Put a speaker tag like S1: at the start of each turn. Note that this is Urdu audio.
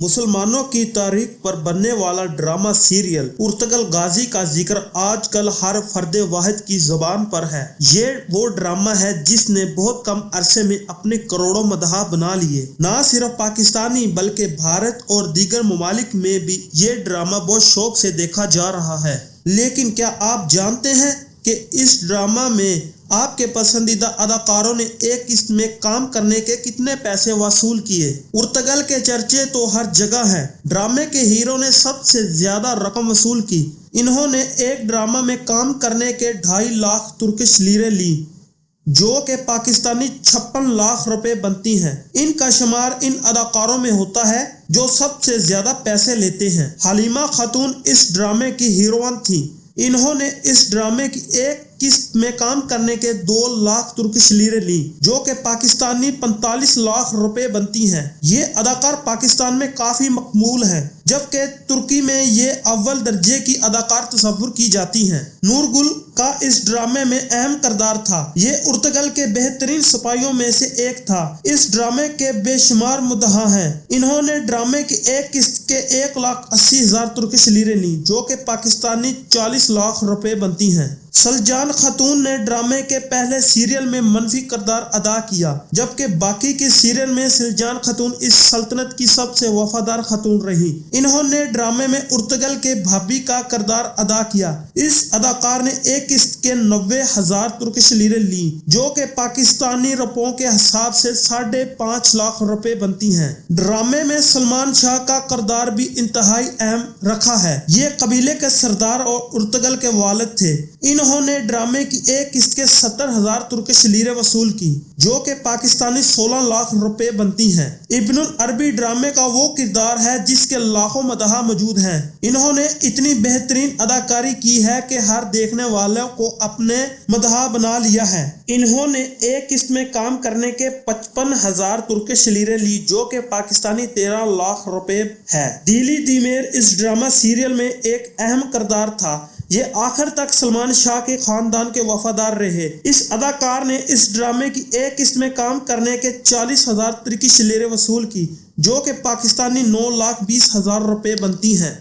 S1: مسلمانوں کی تاریخ پر بننے والا ڈرامہ سیریل ارطغرل غازی کا ذکر آج کل ہر فرد واحد کی زبان پر ہے۔ یہ وہ ڈرامہ ہے جس نے بہت کم عرصے میں اپنے کروڑوں مداح بنا لیے۔ نہ صرف پاکستانی بلکہ بھارت اور دیگر ممالک میں بھی یہ ڈرامہ بہت شوق سے دیکھا جا رہا ہے۔ لیکن کیا آپ جانتے ہیں کہ اس ڈرامہ میں آپ کے پسندیدہ اداکاروں نے ایک قسط میں کام کرنے کے کتنے پیسے وصول کیے؟ ارطغرل کے چرچے تو ہر جگہ ہیں۔ ڈرامے کے ہیرو نے سب سے زیادہ رقم وصول کی۔ انہوں نے ایک ڈرامہ میں کام کرنے کے 2.5 لاکھ ترکش لیرے لی، جو کہ پاکستانی 56 لاکھ روپے بنتی ہیں۔ ان کا شمار ان اداکاروں میں ہوتا ہے جو سب سے زیادہ پیسے لیتے ہیں۔ حلیمہ خاتون اس ڈرامے کی ہیروئن تھیں۔ انہوں نے اس ڈرامے کی ایک قسط میں کام کرنے کے 2 لاکھ ترکش لیرے لی، جو کہ پاکستانی 45 لاکھ روپے بنتی ہیں۔ یہ اداکار پاکستان میں کافی مقبول ہیں، جبکہ ترکی میں یہ اول درجے کی اداکار تصور کی جاتی ہیں۔ نورگل کا اس ڈرامے میں اہم کردار تھا۔ یہ ارطغرل کے بہترین سپاہیوں میں سے ایک تھا۔ اس ڈرامے کے بے شمار مداح ہیں۔ انہوں نے ڈرامے کی ایک قسط کے 1,80,000 ترکش لیرے لی، جو کہ پاکستانی 40 لاکھ روپے بنتی ہیں۔ سلجان خاتون نے ڈرامے کے پہلے سیریل میں منفی کردار ادا کیا، جبکہ باقی کے سیریل میں سلجان خاتون اس سلطنت کی سب سے وفادار خاتون رہی۔ انہوں نے ڈرامے میں ارطغرل کے بھابی کا کردار ادا کیا۔ اس اداکار نے ایک قسط کے 90,000 ترکش لیرے لی، جو کہ پاکستانی روپوں کے حساب سے 5.5 لاکھ روپے بنتی ہیں۔ ڈرامے میں سلمان شاہ کا کردار بھی انتہائی اہم رکھا ہے۔ یہ قبیلے کے سردار اور ارطغرل کے والد تھے۔ انہوں نے ڈرامے کی ایک قسط کے 70,000 ترکش لیرے وصول کی، جو کہ پاکستانی 16 لاکھ روپے بنتی ہیں۔ ابن العربی ڈرامے کا وہ کردار ہے جس کے لاکھوں مداح موجود ہیں۔ انہوں نے اتنی بہترین اداکاری کی ہے کہ ہر دیکھنے والوں کو اپنے مداح بنا لیا ہے۔ انہوں نے ایک قسط میں کام کرنے کے 55,000 ترکش لیرے لی، جو کہ پاکستانی 13 لاکھ روپے ہے۔ دیلی دیمیر اس ڈرامہ سیریل میں ایک اہم کردار تھا۔ یہ آخر تک سلمان شاہ کے خاندان کے وفادار رہے۔ اس اداکار نے اس ڈرامے کی ایک قسط میں کام کرنے کے 40,000 ترکش لیرے وصول کی، جو کہ پاکستانی 9,20,000 روپے بنتی ہیں۔